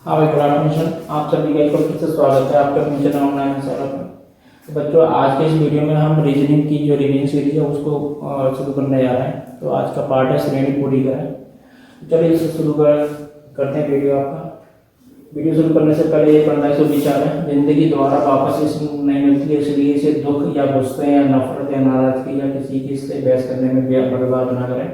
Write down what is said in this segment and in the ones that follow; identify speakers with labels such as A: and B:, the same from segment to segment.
A: हाँ भाई, good afternoon. आप सभी का एक बार फिर से स्वागत है आपका अपने चैनल ऑनलाइन सौरभ में। तो बच्चों, आज के इस वीडियो में हम रीजनिंग की जो रिवीजन सीरीज है उसको शुरू करने जा रहे हैं। तो आज का पार्ट है श्रेणी पूरी करें। चलिए इसे शुरू करते हैं वीडियो आपका। वीडियो शुरू करने से पहले ये पढ़ना है विचार है, जिंदगी दोबारा वापस नहीं मिलती है, इसलिए इसे दुख या गुस्से या नफरत या नाराजगी या किसी चीज़ से बहस करने में बर्बाद ना करें।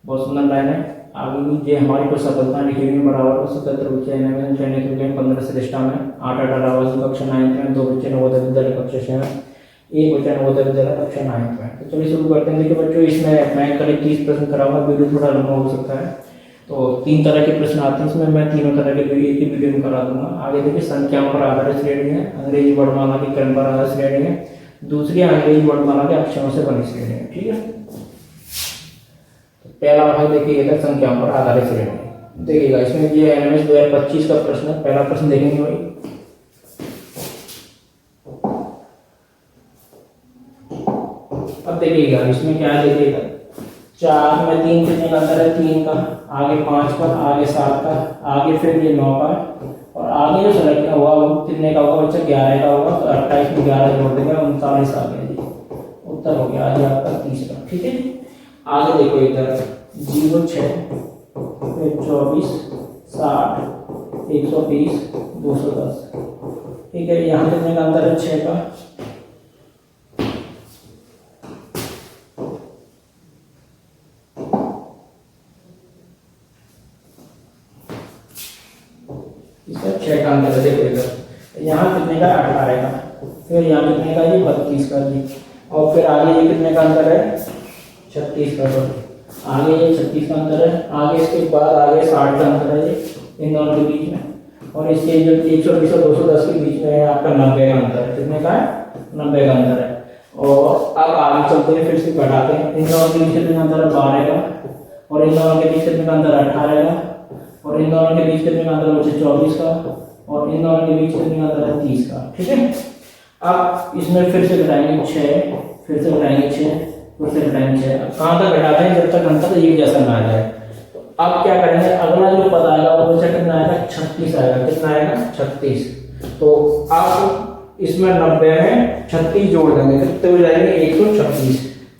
A: बहुत सुंदर लाइन है। आगे भी ये हमारी कुछ सफलता लिखी हुई बराबर को स्वतंत्र बच्चे चयनित हुए 15 श्रेष्ठा में 8 आवासीय कक्षा 9 में, 2 बच्चे नवोदय विद्यालय कक्षा 6 में, 1 बच्चा नवोदय विद्यालय कक्षा 9 में। तो चलिए शुरू करते हैं। देखिए बच्चों, इसमें मैं करीब 30 प्रश्न कराऊंगा। वीडियो थोड़ा लंबा हो सकता है, तो 3 तरह के प्रश्न आते हैं इसमें। मैं तीनों तरह के एक ही वीडियो में करा दूंगा। आगे देखिए, संख्याओं पर आधारित श्रेणी है, अंग्रेजी वर्णमाला के क्रम पर आधारित श्रेणी है, दूसरी अंग्रेजी वर्णमाला के अक्षरों से बनी श्रेणी है। ठीक है, पहला भाग देखिए, ये संख्याओं पर आधारित श्रेणी। देखिएगा इसमें ये एनएमएस 2025 का प्रश्न है। पहला प्रश्न देखेंगे भाई। अब देखिएगा इसमें क्या है, देखिएगा 4 में 3 कितने का अंतर है, 3 का, आगे 5 का, आगे 7 का, आगे फिर ये 9 का, और आगे जो सेलेक्ट हुआ वो कितने का होगा बच्चा, 11 का होगा। तो 28 में 11 जोड़ देंगे, 39 आ गया जी। उत्तर हो गया आज आपका 30 का। ठीक है, आगे देखो इधर 0, 6, 24, 60, 120, 210। ठीक है, यहाँ कितने का अंतर है, 6 का। इसका 6 का अंतर है। देखो इधर यहाँ कितने का, 18 का, फिर यहाँ कितने का, ये 32 का जी, और फिर आगे ये कितने का अंतर है, 36 का। आगे ये 36 का अंतर है, आगे इसके बाद आगे 60 का अंतर है ये इन दोनों के बीच में, और इसके जो 120 और 210 के बीच में है आपका 90 का अंतर है। कितने का है, 90 का अंतर है। और अब आगे चलते हैं, फिर से बढ़ाते हैं। इन दोनों के बीच कितने का अंतर है, 12 का, और इन दोनों के बीच कितने का अंतर है, 18 का, और इन दोनों के बीच कितने का अंतर है, 24 का, और इन दोनों के बीच कितने का अंतर है, 30 का। ठीक है, अब इसमें फिर से घटाएंगे 6, फिर से घटाएंगे 6, फिर से घटाएंगे 6। अब कहाँ तक घटाते हैं, जब तक अंतर एक जैसा ना आ जाए। तो अब क्या करेंगे, अगला जो पद आएगा वो बच्चा कितना आएगा, 36 आएगा। कितना आएगा, 36। तो आप इसमें 90 में 36 जोड़ देंगे, कितने हो जाएंगे, 126।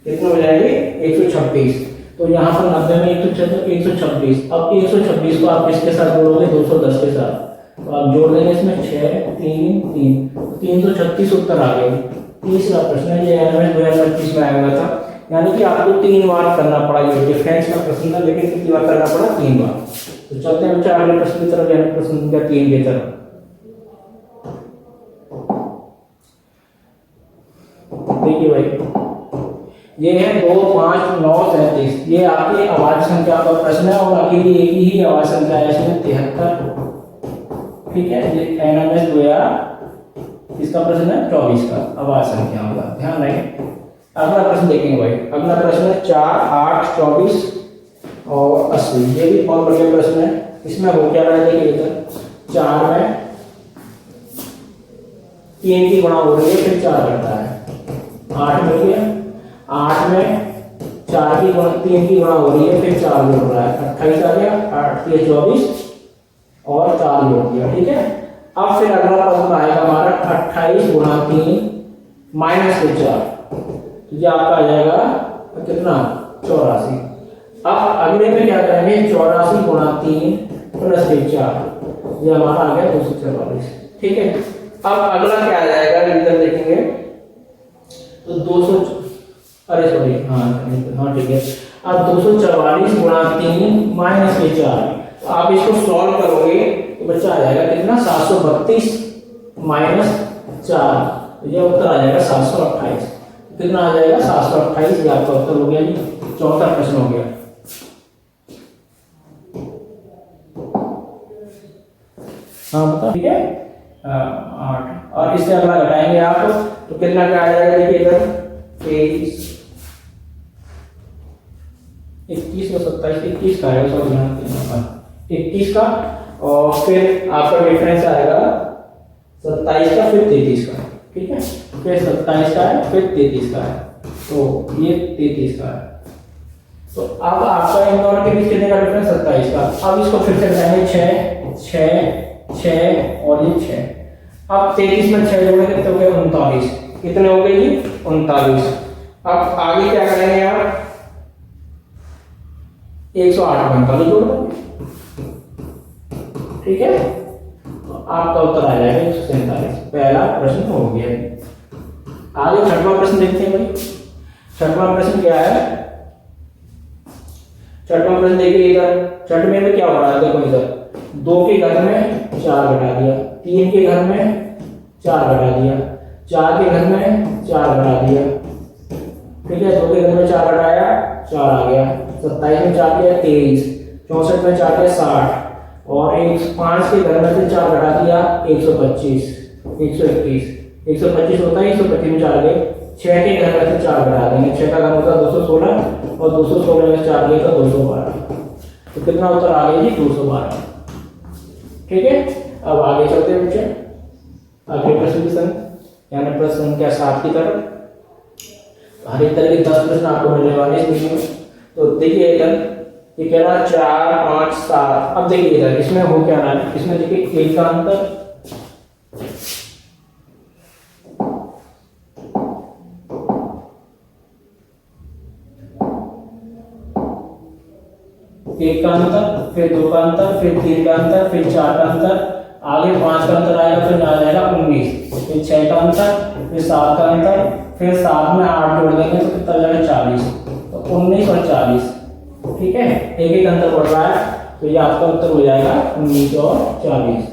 A: कितने हो जाएंगे, 126। तो यहाँ पर 90 में 126। अब 126 को आप किसके साथ जोड़ोगे, 210 के साथ। तो आप जोड़ देंगे इसमें 6, 3, 3, 336 उत्तर आ गए। तीसरा प्रश्न है, ये एनएमएस 2025 में आया था, यानी कि आपको 3 बार करना पड़ा। ये डिफरेंस का प्रश्न था, लेकिन कितनी बार करना पड़ा, 3 बार। तो चलते हैं बच्चा अगले प्रश्न की तरफ, यानी प्रश्न संख्या 3 की तरफ। देखिए भाई, ये है 2, 5, 9, 37। ये आपकी आवाज संख्या का प्रश्न है, और अकेली एक ही आवाज संख्या है इसमें, 73। ठीक है, ये एनएमएस 2000 इसका प्रश्न है 24 का आवाज संख्या का, ध्यान रखें। अगला प्रश्न देखेंगे भाई। अगला प्रश्न है 4, 8, 24 और 80। ये भी बहुत बढ़िया प्रश्न है। इसमें हो क्या रहा है, देखिए इधर 4 में 3 की गुणा हो रही है, फिर 4 करता है। 8 में क्या, 8 में 4 की गुणा 3 की गुणा हो रही है, फिर 4 जोड़ रहा है, 28 आ गया। 8 के 24 और 4 जोड़ दिया। ठीक है, अब फिर अगला पद आएगा हमारा 28 गुणा 3 माइनस के 4। तो ये आपका आ जाएगा कितना, 84। अब अगले में क्या करेंगे, 84 गुणा 3 प्लस के 4, ये हमारा आ गया 244। ठीक है, अब अगला क्या आ जाएगा, रिजल्ट देखेंगे तो 200, अरे सॉरी, हाँ ठीक है। अब 244 गुणा 3 माइनस के 4। तो आप इसको सॉल्व करोगे तो बच्चा आ जाएगा कितना, 732 माइनस 4। तो ये उत्तर आ जाएगा 728। कितना आ जाएगा, 728। ये आपका उत्तर हो गया जी। चौथा प्रश्न हो गया। हाँ बता, ठीक है, 8। और इससे अगला घटाएंगे आप तो कितना क्या आ जाएगा, देखिए इधर 23, 21 और 27, 21 का है, सॉरी 21 का, और फिर आपका डिफरेंस आएगा 27 का, फिर 33 का। ठीक है, फिर 27 का है, फिर 33 का है, तो ये 33 का है। तो अब आपका इन दोनों के बीच कितने का डिफरेंस 27 का। अब इसको फिर से घटाएंगे 6 6 6 और ये 6। अब 33 में 6 जोड़े कितने हो गए 39। कितने हो गए जी 39। अब आगे क्या करेंगे आप 108 में 39 जोड़ देंगे। ठीक है, तो आपका उत्तर आ जाएगा 147। पहला प्रश्न हो गया। आगे छठवां प्रश्न देखते हैं भाई। छठवां प्रश्न क्या है। छठवां प्रश्न देखिए इधर। छठवें में क्या हो रहा है देखो इधर 2 के घर में 4 घटा दिया, 3 के घर में 4 घटा दिया, 4 के घर में 4 घटा दिया। ठीक है, 2 के घर में 4 घटाया 4 आ गया। 27 में 4 किया 23, 64 में 4 किया 60 और 5 के घर में से 4 घटा दिया 125 121 125 होता है। 125 में 4 गए। 6 के घर में से 4 घटा देंगे। 6 का घर होता है 216 और 216 में 4 गया तो 212। तो कितना उत्तर आ गया जी 212। ठीक है, अब आगे चलते हैं बच्चे अगले प्रश्न की संख्या यानी प्रश्न संख्या 7 की तरफ। हर एक तरह के 10 प्रश्न आपको मिलने वाले इस वीडियो में। तो देखिए इधर ये कह रहा 4 5 7। अब देखिए इधर इसमें हो क्या रहा है। इसमें देखिए 1 का अंतर, एक का अंतर, फिर 2 का अंतर, फिर 3 का अंतर, फिर 4 का अंतर, आगे 5 का अंतर आएगा तो आ जाएगा 19, फिर 6 का अंतर, फिर 7 का अंतर, फिर 7 में 8 जोड़ देंगे तो कितना जाएगा 40। तो 19 और 40। ठीक है, एक एक अंतर बढ़ रहा है तो ये आपका उत्तर हो जाएगा 19 और 40।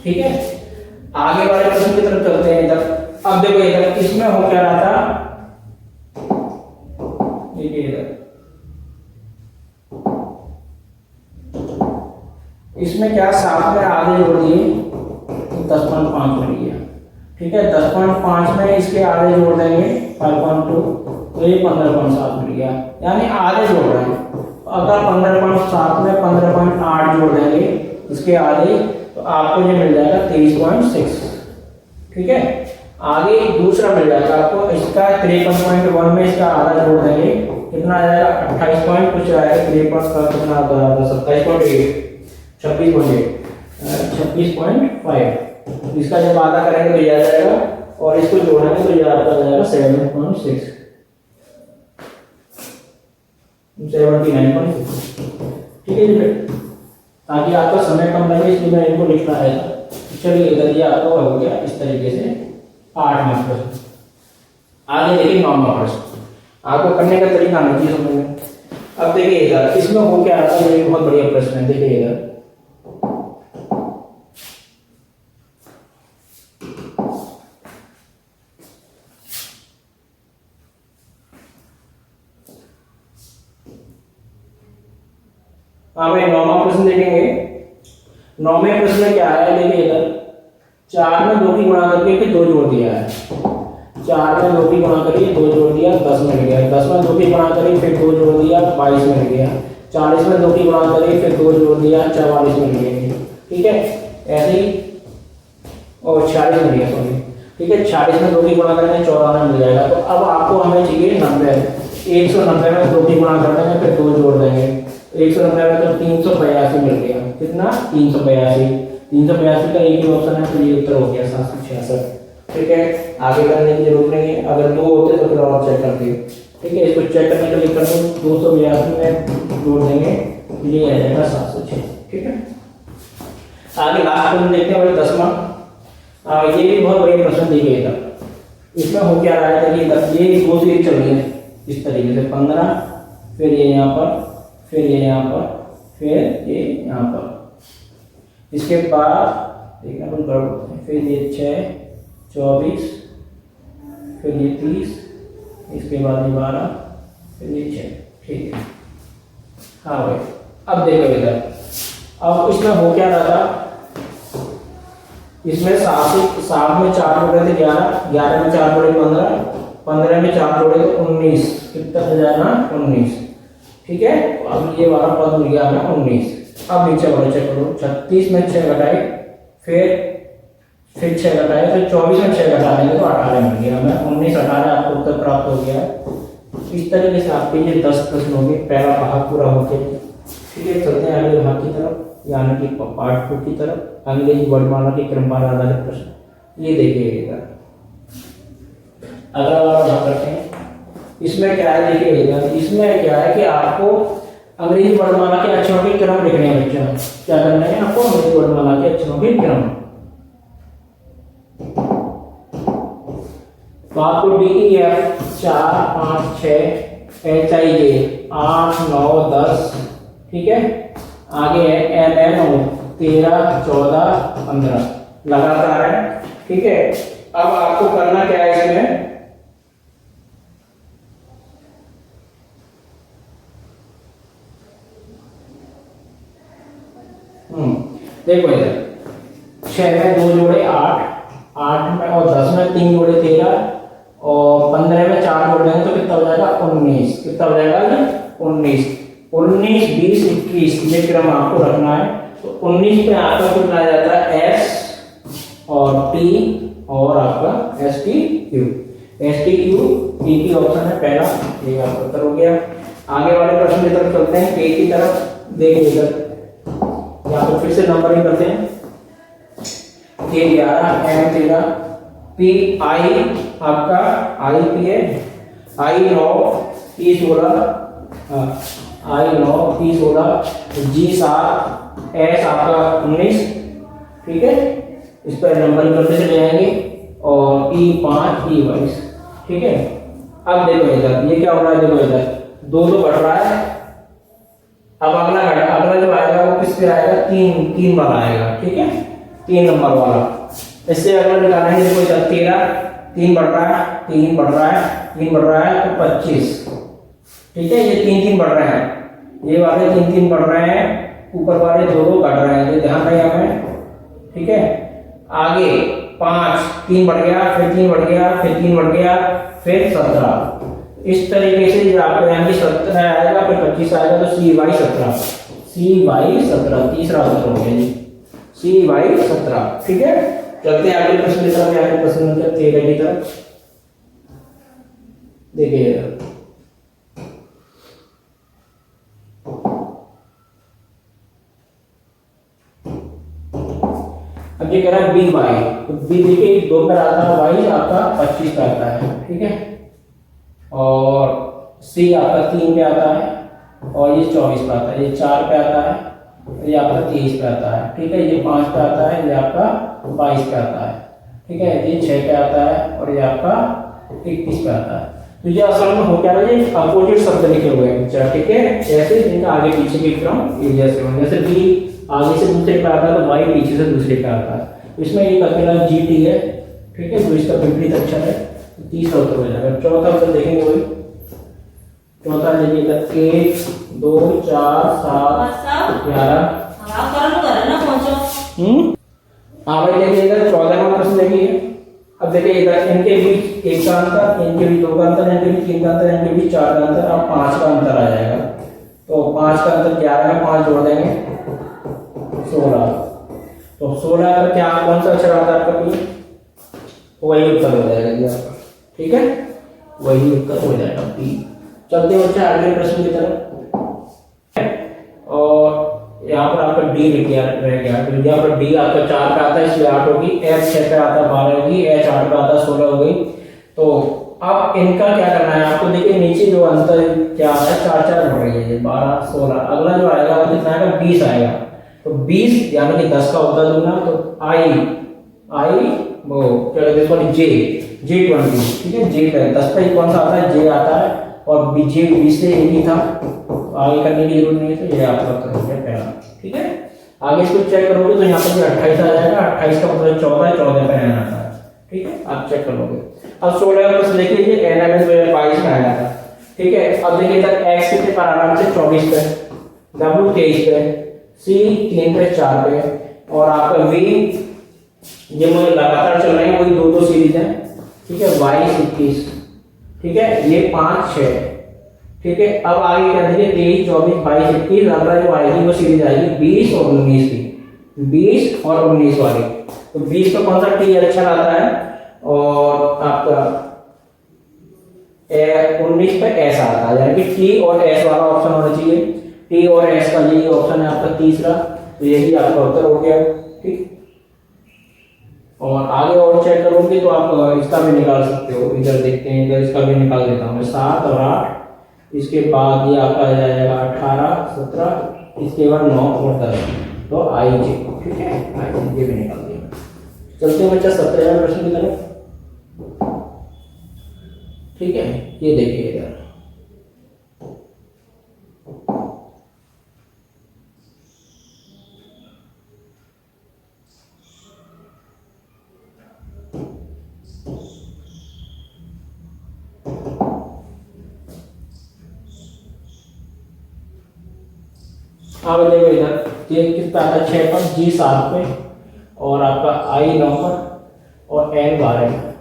A: ठीक है, आगे वाले प्रश्न की तरफ चलते हैं इधर। अब देखो इधर इसमें हो क्या रहा था। इसमें क्या 7 में आधे जोड़ दिए 10.5 मिल गया। ठीक है, 10.5 में इसके आधे जोड़ देंगे 5.2 तो ये 15.7 मिल गया। यानी आधे जोड़ रहे हैं। अगर 15.7 में 15.8 जोड़ देंगे इसके आधे तो आपको ये मिल जाएगा 23.6। ठीक है, आगे दूसरा मिल जाएगा आपको इसका 53.1 में इसका आधा जोड़ देंगे कितना आ जाएगा 28 पॉइंट कुछ आएगा। 53 का कितना आता है 27.8 26.5। इसका जब आधा करेंगे तो ये आ जाएगा और इसको जोड़ेंगे तो ये आपका आ जाएगा 7.6 79.6। ठीक है जी, ताकि आपका समय कम लगे इसलिए मैं इनको लिख रहा है। चलिए इधर ये आपका हो गया इस तरीके से 8वां प्रश्न। आगे देखिए 9वां प्रश्न। आपको करने का तरीका आना चाहिए समझ में। अब देखिए इधर इसमें हो क्या आता है। ये बहुत बढ़िया प्रश्न है। देखिए इधर हाँ भाई 9वां प्रश्न देखेंगे। 9वें प्रश्न में क्या है देखिए इधर 4 में 2 की गुणा करके फिर 2 जोड़ दिया है। 4 में 2 की गुणा करिए 2 जोड़ दिया 10 मिल गया। 10 में 2 की गुणा करिए फिर 2 जोड़ दिया 22 मिल गया। 40 में 2 की गुणा करिए फिर 2 जोड़ दिया 44 मिल गया। ठीक है, ऐसे ही और 46 मिल गया सॉरी। ठीक है, 46 में 2 की गुणा करेंगे 94 मिल जाएगा। तो अब आपको हमें चाहिए 90। 190 में 2 की गुणा कर देंगे फिर 2 जोड़ देंगे 190 में तो 382 मिल गया। कितना 382। 382 का एक ही ऑप्शन है तो ये उत्तर हो गया 766। ठीक है, आगे करने की जरूरत नहीं है। अगर 2 होते तो फिर और चेक करते। ठीक है, इसको चेक करने के लिए कर दो 282 में जोड़ देंगे ये आ जाएगा 706। ठीक है, आगे लास्ट प्रश्न देखते हैं भाई 10वां। ये भी बहुत बढ़िया प्रश्न दिए गए था। इसमें हो क्या रहा है देखिए ये 2 सीरीज चल रही है इस तरीके से 15 फिर ये यहाँ पर फिर ये यहाँ पर फिर ये यहाँ पर। इसके बाद देखना कुछ गड़बड़ होता है। फिर ये 6 24 फिर ये 30 इसके बाद ये 12 फिर ये 6। ठीक है, हाँ भाई अब देखो इधर। अब इसमें हो क्या रहा था। इसमें 7 में 4 जोड़े थे 11, 11 में 4 जोड़े 15, 15 में 4 जोड़े थे 19। कितना हो जाएगा 19। ठीक है, अब ये वाला पद मिल गया हमें 19। अब नीचे वाले चेक करो 36 में 6 घटाए फिर फिर 6 घटाए तो 24 में 6 घटा देंगे तो 18 मिल गया हमें। 19 18 आपको उत्तर प्राप्त हो गया। इस तरीके से आपके ये 10 प्रश्न हो गए, पहला भाग पूरा हो गया। ठीक है, चलते हैं अगले भाग की तरफ, यानी कि पार्ट 2 की तरफ। अंग्रेजी वर्णमाला के क्रमवार आधारित प्रश्न ये देखिएगा। अगला वाला भाग करते हैं। इसमें क्या है देखिएगा, इसमें क्या है कि आपको अंग्रेजी वर्णमाला के अक्षरों के क्रम लिखने हैं बच्चों। क्या करना है आपको? अंग्रेजी वर्णमाला के अक्षरों के क्रम। तो आपको D E F 4 5 6 H I जे 8 9 10, ठीक है। आगे है एम एन ओ 13 14 15 लगातार है, ठीक है। अब आपको करना क्या है इसमें, देखो इधर 6 में 2 जोड़े 8, 8 में और 10 में 3 जोड़े 13 और 15 में 4 जोड़ देंगे तो कितना हो जाएगा 19। कितना हो जाएगा 19 19 20 21 ये क्रम आपको रखना है। तो 19 पे आपका कितना आ जाता है एस और टी और आपका S T Q. S T Q T की ऑप्शन है पहला, ये आपका उत्तर हो गया। आगे वाले प्रश्न की तरफ चलते हैं, के की तरफ। देखिएगा यहाँ पर फिर से नंबरिंग करते हैं। के 11 एम 13 पी आई आपका आई पी है, आई 9 पी 16 आई 9 पी 16 जी 7 एस आपका 19, ठीक है। इस पर नंबरिंग करते चले जाएंगे और ई 5 ई 22, ठीक है। अब देखो इधर ये क्या हो रहा है, देखो इधर 2 2 बढ़ रहा है। अब अगला जो आएगा वो किस पे आएगा, 3 वाला आएगा, ठीक है, 3 नंबर वाला। इससे अगला निकालना है, देखो इधर 13 3 बढ़ रहा है, 3 बढ़ रहा है, 3 बढ़ रहा है तो 25, ठीक है। ये 3 बढ़ रहे हैं, ये वाले 3 बढ़ रहे हैं, ऊपर वाले 2 2 घट रहे हैं, ये ध्यान रहे हमें, ठीक है। आगे 5 3 बढ़ गया, फिर 3 बढ़ गया, फिर 3 बढ़ गया, फिर 17। इस तरीके से जब आपको यहाँ 17 आएगा फिर 25 आएगा तो सी वाई 17, सी वाई 17 तीसरा उत्तर हो गया जी, सी वाई 17, ठीक है। चलते हैं अगले प्रश्न की तरफ, अगले प्रश्न नंबर 13 की तरफ। देखिए अब ये कह रहा है बी वाई, तो बी देखिए 2 पर आता है, वाई आपका 25 पे आता है, ठीक है। और सी आपका 3 पे आता है और ये 24 पे आता है, ये 4 पे आता है, ये आपका 30 पे आता है, ठीक है। ये 5 पे आता है, ये आपका 22 पे आता है, ठीक है। ये 6 पे आता है और ये आपका 21 पे आता है। तो ये असल में हो क्या रहा है, ये अपोजिट शब्द लिखे हुए हैं, ठीक है। ऐसे इनका आगे पीछे के क्रम जैसे होंगे, जैसे बी आगे से दूसरे पे आता है तो वाई पीछे से दूसरे पे आता है। इसमें एक अकेला जी टी है, ठीक है, तो इसका विपरीत अक्षर है, तीसरा उत्तर हो जाएगा। चौथा उत्तर देखेंगे वही, चौथा देखिएगा 1 2 4 7 11। हाँ भाई देखिए इधर 14वां प्रश्न देखिए। अब देखिए इधर इनके बीच 1 का अंतर, इनके बीच 2 का अंतर, इनके बीच 3 का अंतर, इनके बीच 4 का अंतर, अब 5 का अंतर आ जाएगा। तो 5 का अंतर 11 में 5 जोड़ देंगे 16। तो 16 का क्या कौन सा अक्षर आता है आपका पी, वही उत्तर हो जाएगा जी आपका, ठीक है, वही उत्तर हो जाएगा पी। चलते बच्चे अगले प्रश्न की तरफ। और यहाँ पर आपका डी रह गया, तो यहाँ पर डी आपका 4 पे आता है इसलिए 8 होगी, एच 6 पे आता है 12 होगी, एच 8 पे आता है 16 हो गई। तो अब इनका क्या करना है आपको, देखिए नीचे जो अंतर क्या है 4 4 बढ़ रही है, 12 16। अगला जो आएगा वो कितना आएगा 20 आएगा। तो 20 यानी कि 10 का उत्तर दूंगा तो आई वो क्या कहते हैं सॉरी जे 20, ठीक है। जे पे 10 पे कौन सा आता है, जे आता है, और जे 20 से एक ही था, आगे करने की जरूरत नहीं है। तो ये आपका उत्तर हो गया पहला, ठीक है। आगे इसको चेक करोगे तो यहाँ पर 28 आ जाएगा, 28 का मतलब 14 14 पे एन आता है, ठीक है, आप चेक कर लोगे। अब 16 का प्रश्न देखिए, ये एनएमएस 22 में आया था, ठीक है। अब देखिए इधर एक्स कितने पर आराम से 24 पे, डब्ल्यू 23 पे, सी 3 पे 4 पे, और आपका वी ये मुझे लगातार चल रहे हैं, वही 2 2 सीरीज है, ठीक है। 22 21, ठीक है, ये 5 6, ठीक है। अब आगे क्या देखिए 23 24 22 21, अगला जो आएगी वो सीरीज आएगी 20 और 19 की, 20 और 19 वाली। तो 20 पे कौन सा टी अच्छा आता है, और आपका 19 पे एस आता है, यानी कि टी और एस वाला ऑप्शन होना चाहिए। टी और एस का यही ऑप्शन है आपका तीसरा, तो यही आपका उत्तर हो गया। ठीक, और आगे और चेक करोगे तो आप इसका भी निकाल सकते हो। इधर देखते हैं, इधर इसका भी निकाल देता हूँ मैं। 7 और 8, इसके बाद ये आपका आ जाएगा 18 17, इसके बाद 9 और 10, तो आई जे। ठीक है, आई जे भी निकाल दिया। चलते हैं बच्चा 17वें प्रश्न की तरफ। ठीक है, ये देखिए इधर आप देखो इधर ये किस पे आता है, 6 पर, जी 7 पे, और आपका आई 9 पर, और एन 12 पर।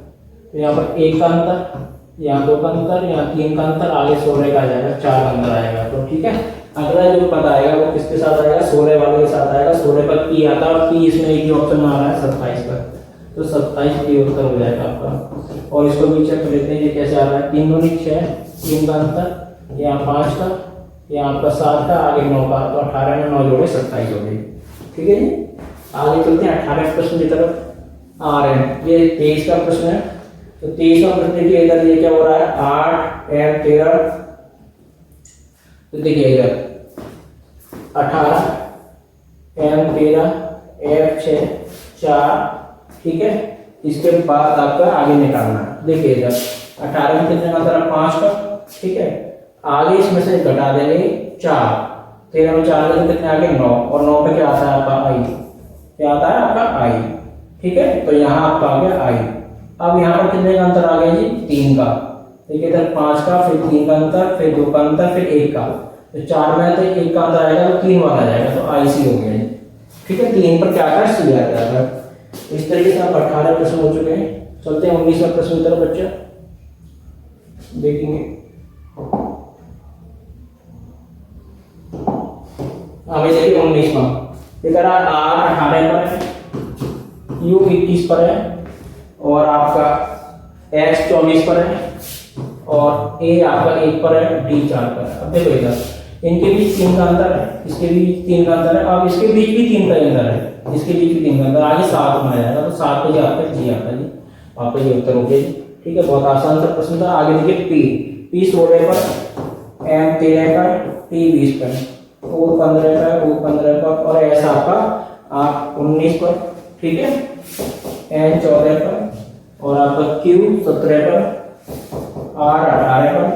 A: तो यहाँ पर 1 का अंतर, यहाँ 2 का अंतर, यहाँ 3 का अंतर, आगे 16 का आ जाएगा, 4 का अंतर आएगा। तो ठीक है, अगला जो पता आएगा वो किसके साथ आएगा, 16 वाले के साथ आएगा। 16 पर पी आता है, और पी इसमें एक ही ऑप्शन में आ रहा है 27 पर, तो 27 पी उत्तर हो जाएगा आपका। और इसको भी चेक कर लेते हैं ये कैसे आ रहा है। 3 दूनी 6, 3 का अंतर, यहाँ 5 का, यहाँ आपका 7 का, आगे 9 का, तो 18 में 9 जोड़े 27 हो गए। ठीक है जी, आगे चलते हैं 18वें प्रश्न की तरफ आ रहे हैं। ये 23 का प्रश्न है। तो 23वां प्रश्न देखिए इधर ये क्या हो रहा है, 8 एम 13, तो देखिए इधर 18 एम 13 एफ 6 4। ठीक है, इसके बाद आपका आगे निकालना है। देखिए इधर 18 में कितने का अंतर है, 5 का। ठीक है, आगे इसमें से घटा देंगे 4, 13 में 4 में कितने आगे 9, और 9 पे क्या आता है आपका आई, क्या आता है आपका आई। ठीक है, तो यहाँ आपका आ गया आई। अब यहाँ पर कितने का अंतर आ गया जी, 3 का। ठीक है, इधर 5 का, फिर 3 का अंतर, फिर 2 का अंतर, फिर 1 का, तो 4 में तो 1 का अंतर आएगा, तो 3 वाला आ जाएगा, तो आई सी हो गया। ठीक है, 3 पर क्या आता है, सी आ जाएगा। इस तरीके से आप 18 प्रश्न हो चुके हैं। चलते हैं 19वें प्रश्न की तरफ बच्चा, देखेंगे। अभी देखिए 19वां, इधर आर 18 पर है, यू 21 पर है, और आपका एक्स 24 पर है, और ए आपका 1 पर है, डी 4 पर है। अब देखो इधर इनके बीच 3 का अंतर है, इसके बीच 3 का अंतर है, अब इसके बीच भी 3 का अंतर है, इसके बीच भी 3 का अंतर, आगे 7 में आ जाएगा, तो 7 पे जो आपका जी आता है जी, आपका ये उत्तर हो गया जी। ठीक है, बहुत आसान सा प्रश्न था। आगे देखिए पी, पी 16 पर, एम 13 पर, टी 20 पर, ओ 15 पर, ओ 15 पर, और ऐसा आपका आप 19 पर। ठीक है, एन 14 पर, और आपका क्यू 17 पर, आर 18 पर,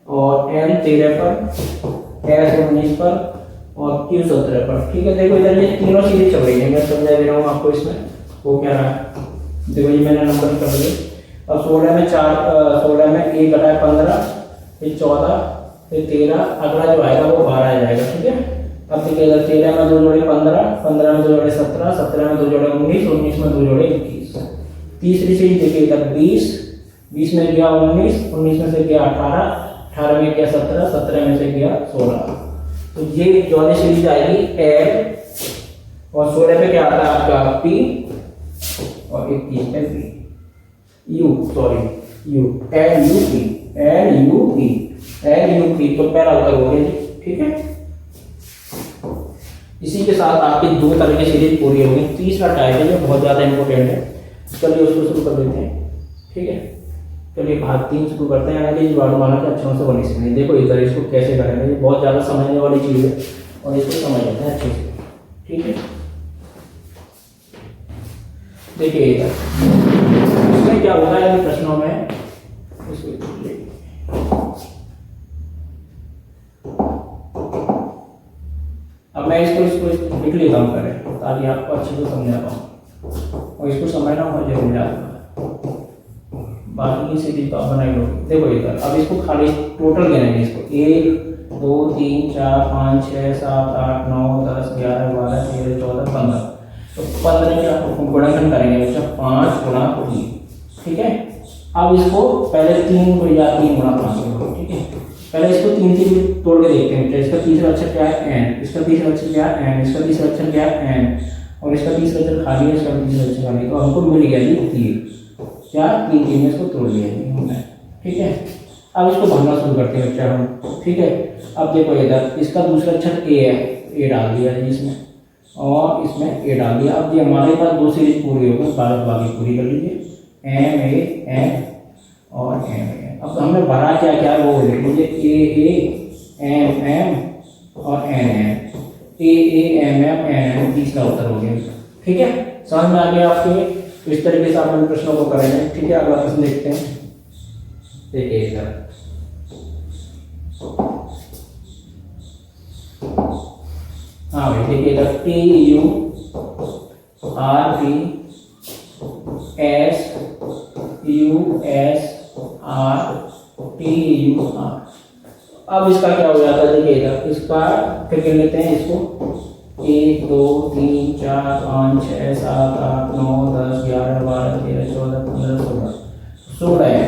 A: और एम 13 पर, एस 19 पर, और क्यू 17 पर। ठीक है, देखो इधर ये तीनों चीजें चल रही है, मैं समझा दे रहा हूँ आपको। इसमें वो क्या रहा है, देखो ये मैंने नंबर कर दिए। अब 16 में 4, 16 में 1 घटा है 15, फिर 14, फिर 13, अगला जो आएगा वो 12 आ जाएगा। ठीक है, अब देखिए इधर 13 में 2 जोड़े 15, 15 में 2 जोड़े 17, 17 में 2 जोड़े 19, 19 में 2 जोड़े 21। तीसरी चीज देखिए इधर 20, 20 में गया 19, 19 में से गया 18, 18 में गया 17, 17 में से गया 16। तो ये जो सीरीज आएगी एल, और 16 पे क्या आता है आपका पी, और 21 पे P, you sorry you, L U P, L U P, L U P, तो पहला उत्तर हो गया जी। ठीक है, इसी के साथ आपकी 2 तरह की सीरीज पूरी होगी। तीसरा टाइप है जो बहुत ज्यादा इंपॉर्टेंट है, चलिए उसको शुरू कर लेते हैं। ठीक है, चलिए भाग 3 शुरू करते हैं। आगे वर्णमाला के अक्षरों से बनी सीरीज। देखो इधर इसको कैसे करेंगे, ये बहुत ज्यादा समझने वाली चीज है, और इसको समझ लेते हैं अच्छे से। ठीक है, देखिए इधर इसमें क्या होता है प्रश्नों में, अब मैं इसको लिख लेता हूँ पहले, ताकि आपको अच्छे से समझा पाऊँ, और इसको समझना बहुत जरूरी है। बाकी की सीरीज तो आप बनाई लो। देखो इधर अब इसको खाली टोटल गिनेंगे, इसको 1 2 3 4 5 6 7 8 9 10 11 12 13 14 15, तो 15 के आपको गुणनखंड करेंगे बच्चा, 5 गुणा 3। ठीक है, अब इसको पहले 3 को या 3 गुणा 5 करो। ठीक है, पहले इसको 3 तोड़ के देखते हैं। इसका तीसरा अक्षर क्या है, एन, इसका तीसरा अक्षर क्या है, एन, इसका तीसरा अक्षर क्या है, एन, और इसका 30 का चल खाली है, इसका 30 का चल खाली है, तो हमको मिल गया जी 3। क्या 3 में इसको तोड़ दिया जी हमने। ठीक है, अब इसको भरना शुरू करते हैं बच्चा हम। ठीक है, अब देखो इधर इसका दूसरा अक्षर ए है, ए डाल दिया है इसमें और इसमें ए डाल दिया। अब ये हमारे पास दो सीरीज पूरी हो गई, भारत बाकी पूरी कर लीजिए, एम ए एम और एम ए। अब हमने भरा क्या क्या है वो देख लीजिए, ए एम एम और N M, A M M N M, तीसरा उत्तर हो गया। ठीक है, समझ में आ गया आपके? तो इस तरीके से आप इन प्रश्नों को करेंगे। ठीक है, अगला प्रश्न देखते हैं। देखिए इधर हाँ भाई, देखिए इधर T U R T S U S R T U R. अब इसका क्या हो जाता है, देखिए इधर इसका फिर कर लेते हैं इसको 1 2 3 4 5 6 7 8 9 10 11 12 13 14 15 16 है।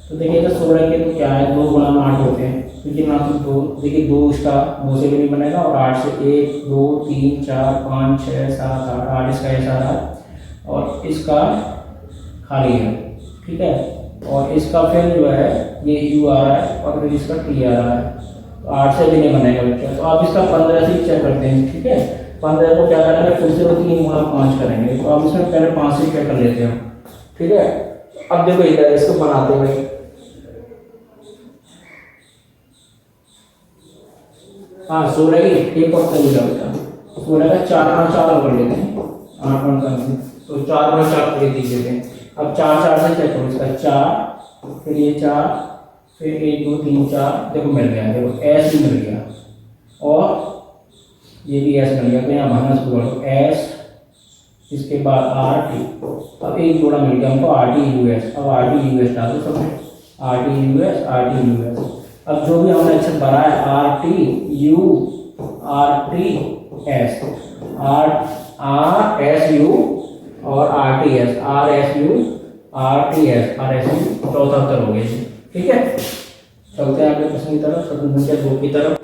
A: तो देखिए इधर 16 के तो क्या है, 2 गुणा 8 होते हैं, तो कितना तो 2, देखिए 2 इसका 2 से भी नहीं बनेगा और 8 से 1 2 3 4 5 6 7 8 8 इसका ऐसा रहा और इसका खाली है। ठीक है, और इसका फिर जो है ये यू आ रहा है और फिर इसका टी आ रहा है, तो 8 से भी नहीं बनेगा बच्चा। तो आप इसका 15 से चेक करते हैं। ठीक है, 15 को क्या करेंगे, फिर से 3 गुणा 5 करेंगे, तो आप इसमें पहले 5 से चेक कर लेते हैं। ठीक है, अब देखो इधर इसको बनाते हैं। हाँ 16 की एक और तरीका होता है, 16 का 4 गुणा 4 कर लेते हैं, 8 गुणा करते, तो 4 गुणा 4 कर देते हैं। अब 4 4 से चेक करो, इसका 4 फिर ये 4 फिर 1 2 3 4, देखो मिल गया, देखो एस भी मिल गया और ये भी एस मिल गया। तो यहाँ भरना शुरू करो, एस इसके बाद आर टी, अब एक जोड़ा मिल गया हमको आर टी यू एस। अब आर टी यू एस डालो सब में, R T U S R T U S. अब जो भी हमने अक्षर भरा है R T U R T S, R S U और R T S, R S U R T S, R S U, चौथा उत्तर हो गया। ठीक है, चलते हैं अगले प्रश्न की तरफ, प्रश्न संख्या 2 की तरफ।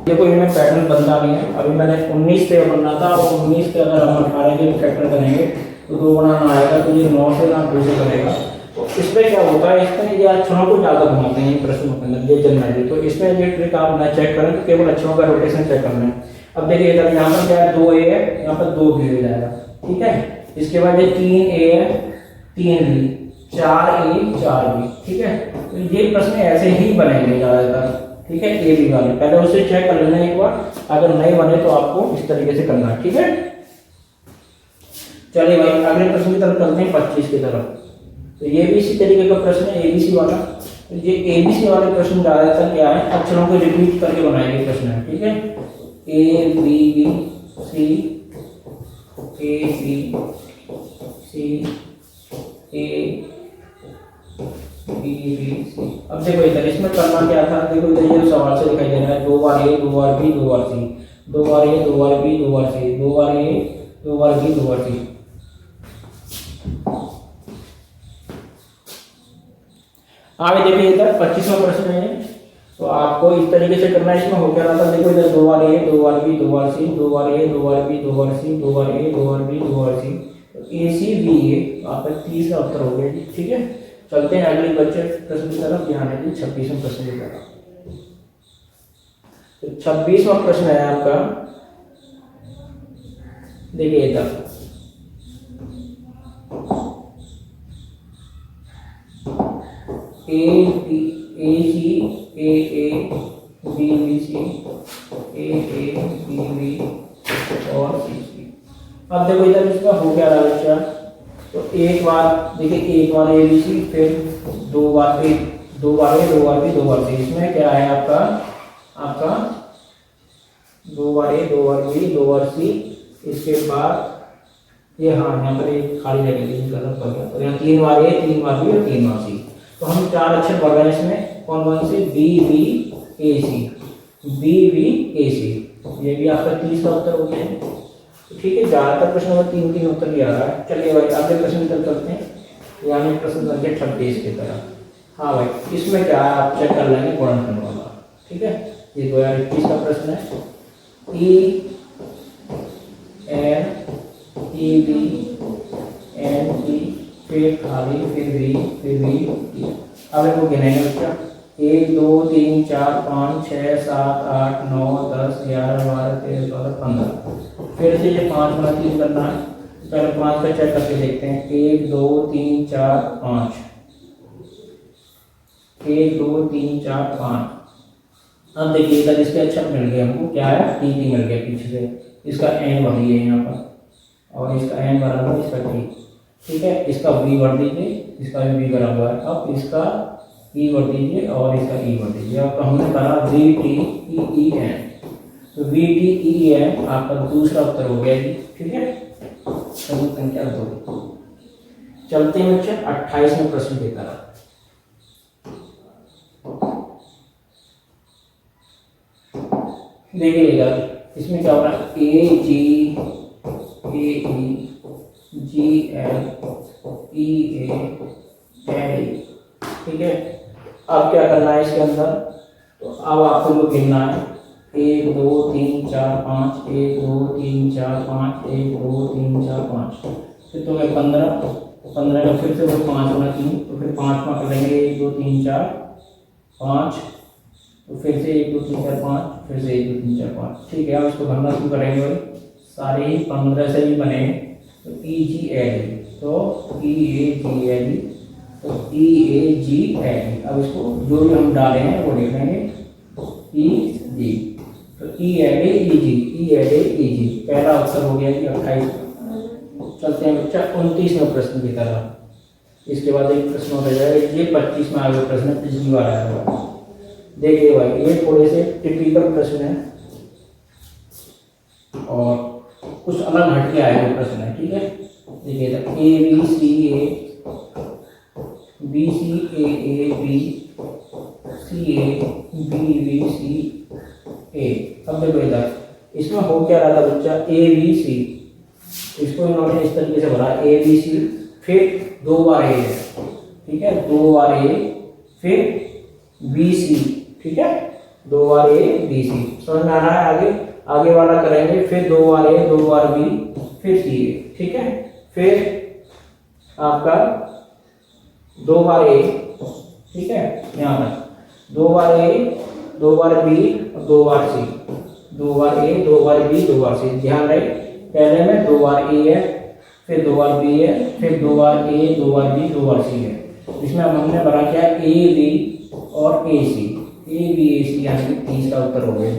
A: देखो इनमें पैटर्न बनता नहीं है, अभी मैंने 19 पे बनना था और 19 पे अगर हम 18 के फैक्टर करेंगे तो 2 गुना ना आएगा, तो ये 9 से ना 2 से करेगा। तो इसमें क्या होता है, इसमें ये अक्षरों को ज़्यादा घुमाते हैं प्रश्नों के अंदर, ये जनरली। तो इसमें ये ट्रिक आप ना चेक करें, तो केवल अक्षरों का रोटेशन चेक करना है। अब देखिए इधर यहाँ पर क्या है, 2 ए है, यहाँ पर 2 बी हो जाएगा। ठीक है, इसके बाद ये 3 ए है 3 बी, 4 ए 4 बी। ठीक है, तो ये प्रश्न ऐसे ही बनेंगे ज़्यादातर। ठीक है, ए बी वाले पहले उसे चेक कर लेना एक बार, अगर नहीं बने तो आपको इस तरीके से करना है। ठीक है, चलिए भाई अगले प्रश्न की तरफ चलते हैं, 25 की तरफ। तो ये भी इसी तरीके का प्रश्न है, एबीसी वाला। तो ये एबीसी वाले प्रश्न ज्यादातर क्या है, अक्षरों को रिपीट करके बनाए गए प्रश्न है। ठीक है, A B B C, A B C, A B B C. अब देखो इधर इसमें करना क्या था, देखो इधर ये सवाल से दिखाई दे रहा है, 2 बार ए 2 बार बी 2 बार सी, 2 बार ए 2 बार बी 2 बार सी, 2 बार ए 2 बार बी 2 बार सी। आगे देखिए इधर 25वां प्रश्न है, तो आपको इस तरीके से करना है। इसमें हो क्या रहा था, देखो इधर 2 बार ए 2 बार बी 2 बार सी, 2 बार ए 2 बार बी 2 बार सी, 2 बार ए 2 बार बी 2 बार सी, तो ए सी बी ए आपका 30 का उत्तर हो गया। ठीक है, चलते हैं अगले बच्चे प्रश्न की तरफ, ध्यान रखिए 26वां प्रश्न की तरफ। तो 26वां प्रश्न है आपका, देखिए इधर A C A B B C, A B B और सी सी। अब देखो इधर इसका हो क्या रहा है बच्चा, तो एक बार देखिए, एक बार ए बी सी, फिर 2 बार ए 2 बार ए 2 बार बी 2 बार सी। इसमें क्या है आपका 2 बार ए 2 बार बी 2 बार सी, इसके बाद ये हाँ यहाँ पर एक खाली जगह थी, गलत हो गया, तो यहाँ 3 बार ए 3 बार बी और 3 बार सी। तो हम 4 अक्षर पढ़ रहे हैं इसमें, कौन कौन से, बी बी ए सी, बी बी ए सी। ये भी आपका 30 का उत्तर हो गया है। तो ठीक है, ज़्यादातर प्रश्न में 3 उत्तर भी आ रहा है। चलिए भाई अगले प्रश्न की तरफ चलते हैं, यानी प्रश्न संख्या 26 की तरफ। हाँ भाई, इसमें क्या है आप चेक कर लेंगे, गुणनखंड वाला। ठीक है, ये 2021 का प्रश्न है। E N A B N E, फिर आगे फिर बी ई। अब इनको गिनेंगे बच्चा, 1 2 3 4 5 6 7 8 9 10 11 12 13 14 15। फिर से ये 5 गुना 3 करना है। पहले 5 का चेक करके देखते हैं, 1 2 3 4 5, 1 2 3 4 5। अब देखिएगा जिसके अक्षर मिल गए हमको, क्या है, टी मिल गया पीछे से, इसका एन भर दिए यहाँ पर, और इसका एन भरा हुआ, इसका टी, ठीक है। इसका वी भर दीजिए, इसका भी वी भरा हुआ है। अब इसका ई भर दीजिए और इसका ई भर दीजिए। अब हमने भरा वी टी ई एन, तो वी टी ई एन आपका दूसरा उत्तर हो गया जी, ठीक है। संख्या 2। चलते हैं बच्चे 28वें प्रश्न की तरफ। देखिएगा इसमें क्या हो रहा है, ए जी ए ई जी एल ई ए, ठीक है। अब क्या करना है इसके अंदर, तो अब आपको जो गिनना है, 1 2 3 4 5, 1 2 3 4 5, 1 2 3 4 5, फिर तो 15 का फिर से वो 5 होना 3, तो फिर 5 में करेंगे 1 2 3 4 5, तो फिर से 1 2 3 4 5, फिर से 1 2 3 4 5, ठीक है। अब इसको भरना शुरू करेंगे भाई, सारे ही 15 से ही बने, तो ई जी एल, तो ई ए जी एल, तो ई ए जी एल। अब इसको जो भी हम डाले हैं वो लिख लेंगे, ई जी, तो ई एल ई जी, ई एल ई जी। पहला उत्तर हो गया कि 28। चलते हैं बच्चा 29वें प्रश्न की तरफ। इसके बाद एक प्रश्न हो जाएगा, ये 25 में आगे प्रश्न पिछली बार आया हुआ। देखिए भाई ये थोड़े से टिपिकल प्रश्न है और कुछ अलग हटके आए हुए प्रश्न है, ठीक है। देखिए A B C A B B C A B C A. अब देखो इधर इसमें हो क्या रहा था बच्चा, ए बी सी, इसको इन्होंने इस तरीके से भरा, ए बी सी, फिर 2 बार ए है, ठीक है, 2 बार ए, फिर बी सी, ठीक है, 2 बार ए बी सी। समझ में आ रहा है। आगे वाला करेंगे, फिर 2 बार ए 2 बार बी, फिर सी ए, ठीक है। फिर आपका 2 बार ए, ठीक है, यहाँ पर 2 बार ए 2 बार बी और 2 बार सी, 2 बार ए 2 बार बी 2 बार सी। ध्यान रहे, पहले में 2 बार ए है, फिर 2 बार बी है, फिर 2 बार ए 2 बार बी 2 बार सी है। इसमें हमने भरा क्या, ए बी और ए सी, ए बी ए सी, यानी कि 30 का उत्तर हो गया,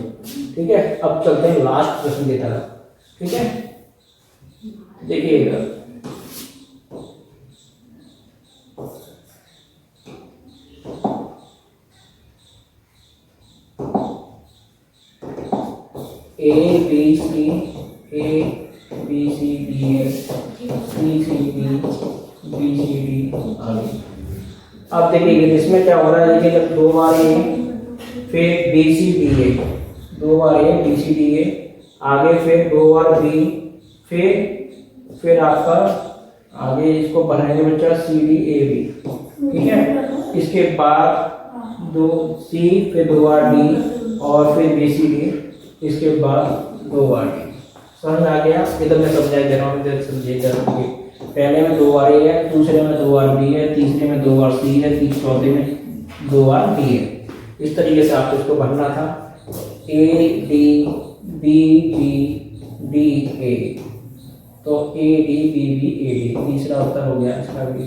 A: ठीक है। अब चलते हैं लास्ट प्रश्न की तरफ, ठीक है। देखिएगा A B C D A C C B C D आगे। अब देखिए इसमें क्या हो रहा है, देखिए जब 2 बार ए फिर बी सी डी ए, 2 बार A B C D A, आगे फिर 2 बार बी, फिर आपका आगे इसको बनाएंगे बच्चा सी डी ए बी, ठीक है। इसके बाद 2 सी, फिर 2 बार डी और फिर बी सी डी, इसके बाद 2 बार डी। समझ आ गया, इधर मैं समझाई दे रहा हूँ, समझिएगा। पहले में 2 बार ए है, दूसरे में 2 बार बी है, तीसरे में 2 बार सी है, चौथे में 2 बार डी है। इस तरीके से आपको इसको भरना था, A D B B D A, तो A D B B A D, तीसरा उत्तर हो गया इसका भी।